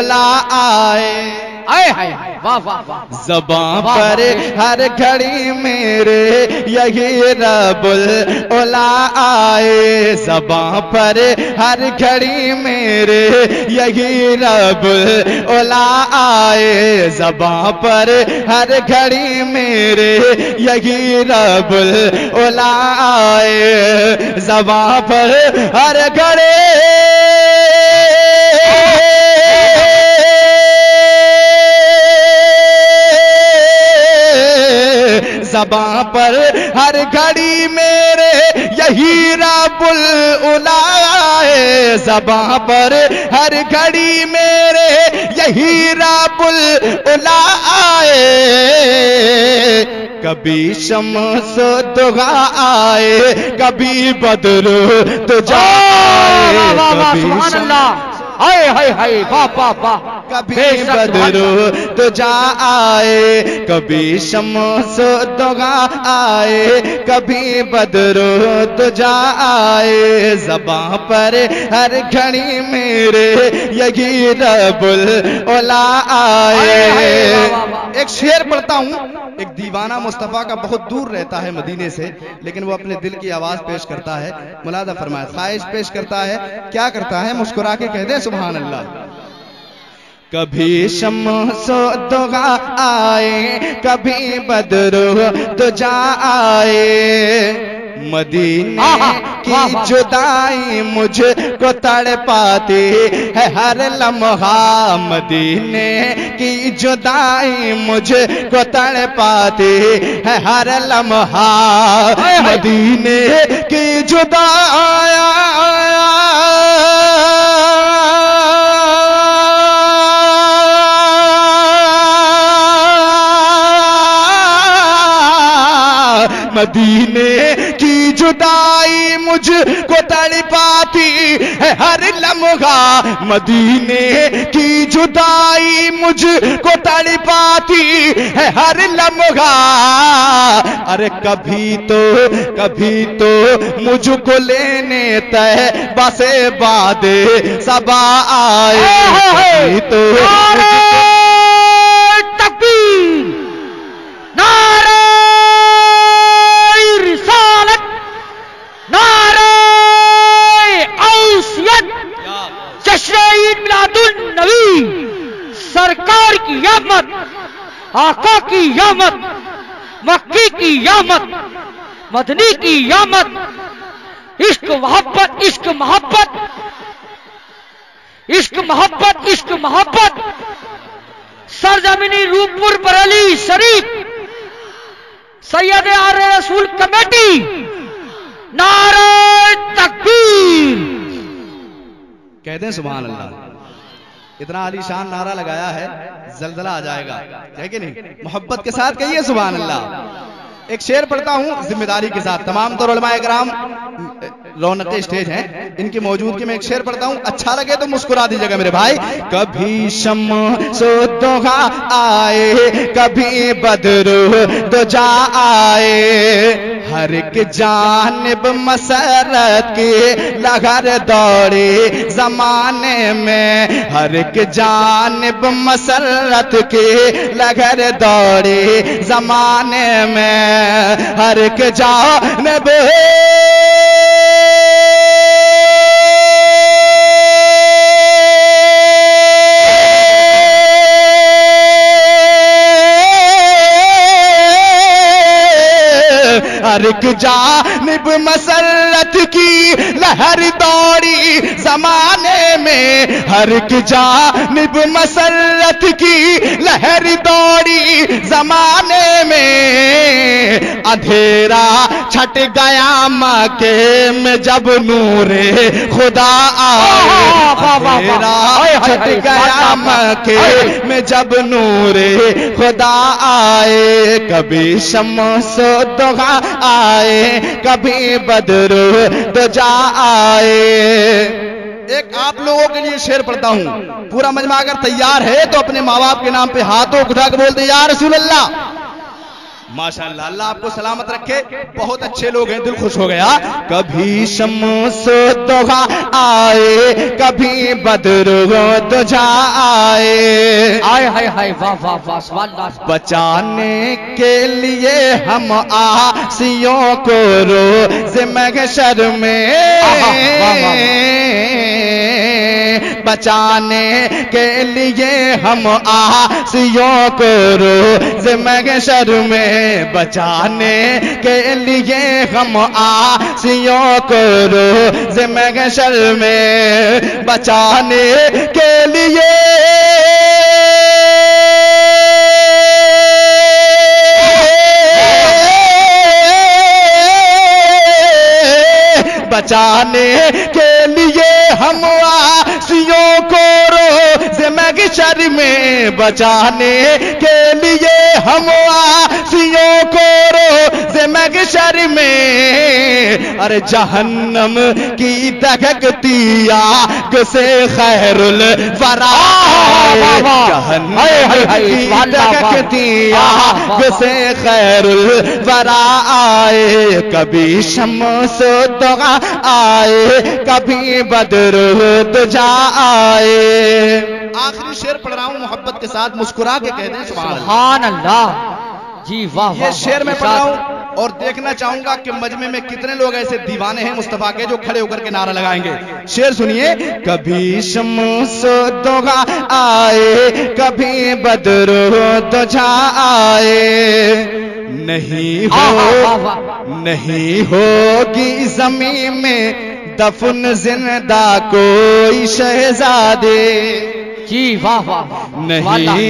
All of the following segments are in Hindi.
ला आए, आए हाय वाह वाह वाह। ज़बां पर हर घड़ी मेरे यही रब्बुल उला आए, ज़बां पर हर घड़ी मेरे यही रब्बुल उला आए, ज़बां पर हर घड़ी मेरे यही रब्बुल उला आए, ज़बां पर हर घड़ी ज़बां पर हर घड़ी मेरे यही रब्बुल उला आए, ज़बां पर हर घड़ी मेरे यही रब्बुल उला आए, कभी शम्स दुहा आए, कभी बद्र दुजा आए, सुभान अल्लाह, हाय हाय हाय वाह वाह वाह। कभी बद्र तुझा आए, कभी शम्स दुहा आए, कभी बद्र तुझा आए, ज़बां पर हर घड़ी मेरे यही रब्बुल उला आए। एक शेर पढ़ता हूँ। एक दीवाना मुस्तफ़ा का बहुत दूर रहता है मदीने से, लेकिन वो अपने दिल की आवाज पेश करता है। मुलादा फरमाए, ख्वाहिश पेश करता है, क्या करता है? मुस्कुरा के कह दे सुभान अल्लाह। कभी शम्स दुहा आए, कभी बद्र तुझा आए, मदीने की जुदाई मुझको तड़पाती है हर लम्हा, मदीने की जुदाई मुझको तड़पाती है हर लम्हा, मदीने की जुदाई मदीने की जुदाई मुझको तड़पाती है हर लम्हा, मदीने की जुदाई मुझको तड़पाती है हर लम्हा, अरे कभी तो मुझको लेने तय बसे बादे सबा आए, कभी तो सरकार की यामत, आका की यामत, मक्की की यामत, मदनी की यामत, इश्क मोहब्बत, इश्क मोहब्बत, इश्क मोहब्बत, इश्क मोहब्बत, सरजमीनी रूपपुर बरेली शरीफ सैयद आले रसूल कमेटी, नारे तकबीर। कह दें सुभान अल्लाह। इतना आलीशान नारा लगाया है, जलजला आ जाएगा, है कि नहीं? मोहब्बत के साथ कहिए सुभान अल्लाह। एक शेर पढ़ता हूं जिम्मेदारी के साथ। तमाम तो उलमाए किराम रौनक स्टेज हैं, इनकी मौजूदगी में एक शेर पढ़ता हूं। अच्छा लगे तो मुस्कुरा दीजिएगा मेरे भाई। कभी शम्स दुहा आए, कभी बद्र दुजा आए, हर एक जानिब मसरत की लहर दौड़े जमाने में, हर एक जानिब मसरत की लहर दौड़े जमाने में, हर एक जानिब हर एक जानिब मसरत की लहर दौड़ी जमाने में, हर एक जानिब मसरत की लहर दौड़ी जमाने में, अंधेरा छट गया मक्के में जब नूरे खुदा आए, अंधेरा छट गया मक्के में जब नूरे खुदा आए, कभी शम्स दुहा आए, कभी बद्र तुझा आए। एक आप लोगों के लिए शेर पढ़ता हूं। पूरा मजमा अगर तैयार है तो अपने माँ बाप के नाम पे हाथों उठा के बोलते या रसूल अल्लाह। माशाअल्लाह, अल्लाह आपको सलामत रखे। बहुत अच्छे लोग हैं, दिल खुश हो गया। कभी शम्स दोहा आए, कभी बद्र दुजा आए, आए हाय हाय, वाह वाह वाह, सुभान अल्लाह। बचाने के लिए हम आसियों को रोज़ महशर में, बचाने के लिए हम आसियों को रोज़ महशर में, बचाने के लिए हम आसियों को रोज़ महशर में, बचाने के लिए बचाने के लिए हम आसियों को रोज़ महशर में, बचाने के लिए हम आसियों को रोज़ महशर में, अरे जहन्नम की दहकती आग से खैरुल वरा, जहन्नम की दहकती आग से खैरुल वरा आए, कभी शम्स दोहा आए, कभी बद्र दुजा आए। आखिरी शेर पढ़ रहा हूं, मोहब्बत के साथ मुस्कुरा के कह दें सुभान अल्लाह। जी वाह, ये शेर मैं पढ़ रहा हूं और देखना चाहूंगा कि मजमे में कितने लोग ऐसे दीवाने हैं मुस्तफा के जो खड़े होकर के नारा लगाएंगे। शेर सुनिए। कभी शम्स दोहा आए, कभी बद्र दुजा आए, नहीं होगी जमीन में दफन जिंदा कोई शहजादे, जी वाह वाह, नहीं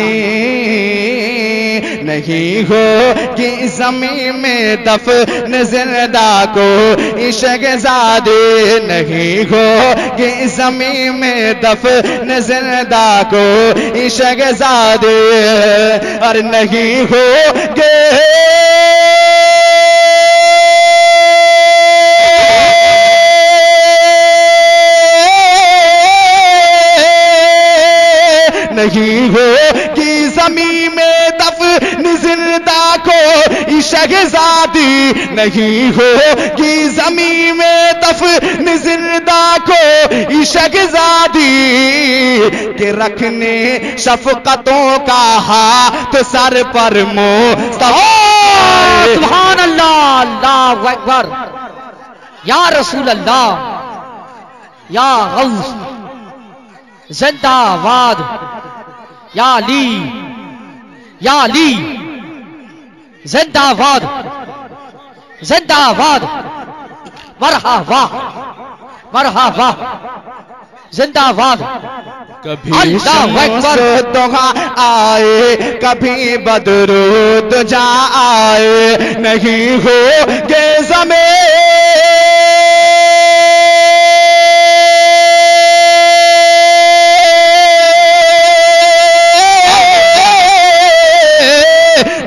होगी जमीन में दफन जिंदा कोई शहजादे, नहीं होगी जमीन में दफन जिंदा कोई शहजादे, और नहीं होगे नहीं होगी ज़मीन में दफन जिंदा को शहज़ादी, नहीं होगी ज़मीन में दफन जिंदा को शहज़ादी, के रखने शफ़क़तों का हाथ सर पर मुस्तफ़ा। सुभान अल्लाह, अल्लाहु अकबर, या रसूल अल्लाह, या गौस, जिंदाबाद, या अली, या अली, जिंदाबाद, जिंदाबाद, मरहबा, मरहबा, जिंदाबाद। कभी शम्स दोहा आए, कभी बद्र दुजा आए, नहीं होगे ज़मीन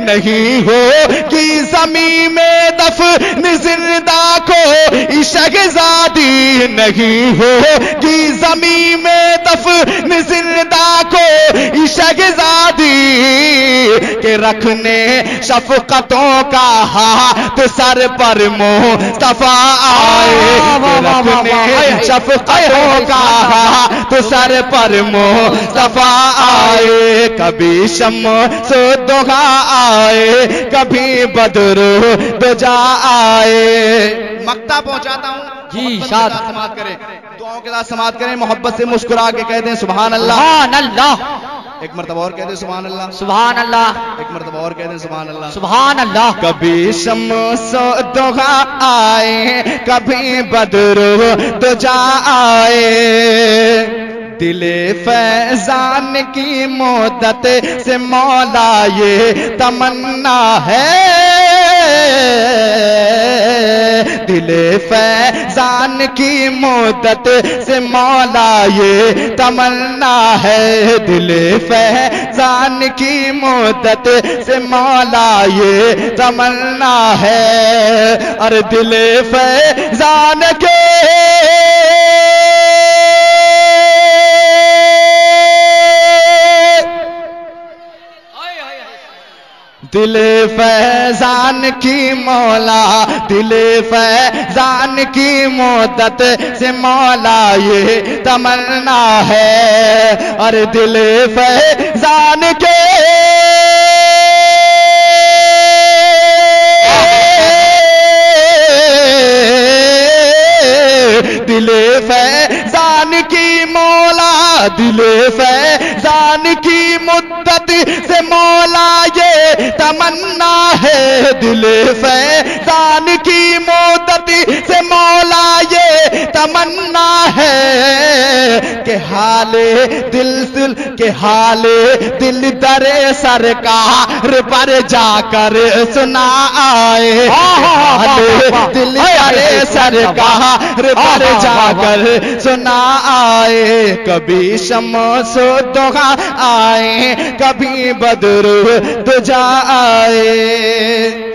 नहीं होगी ज़मीन में दफन जिंदा को शहज़ादी, नहीं होगी ज़मीन में दफन जिंदा को शहज़ादी, के रखने शफ़क़तों का हाथ सर पर मुस्तफ़ा आए, रखने शफ़क़तों का हाथ सर पर मुस्तफ़ा आए, कभी शम्स दोहा आए, कभी बद्र दुजा आए। मक्ता पहुंचाता हूं जी, साथ समात करें, दुआओं के साथ समात करें, मोहब्बत से मुस्कुरा के कह दें सुभान अल्लाह, सुभान अल्लाह, एक मर्तबा और कह दें सुभान अल्लाह, सुभान अल्लाह, एक मर्तबा और कह दें सुभान अल्लाह, सुभान अल्लाह। कभी शम्स दोहा आए, कभी बद्र दुजा आए, दिले फैजान की मोदत से मौला ये तमन्ना है, दिले फैजान की मोदत से मौला ये तमन्ना है, दिले फैजान की मोदत से मौला ये तमन्ना है, और दिले फैजान के दिल फैजान की मौला, दिल फैजान की मोदत से मौला ये तमन्ना है। और दिल फैजान के दिल फैजान की मौला, दिल फैजान की मुद्दत से मौला ये तमन्ना है। दिल फैजान की मुद्दत से मौला ये तमन्ना है कि हाले दिल के हाले दिल दरे सरकार पर जाकर सुना आए। हाले दिल दरे सरकार पर जाकर सुना आए। कभी शम्सो दोहा आए, कभी बद्र दुजा आए।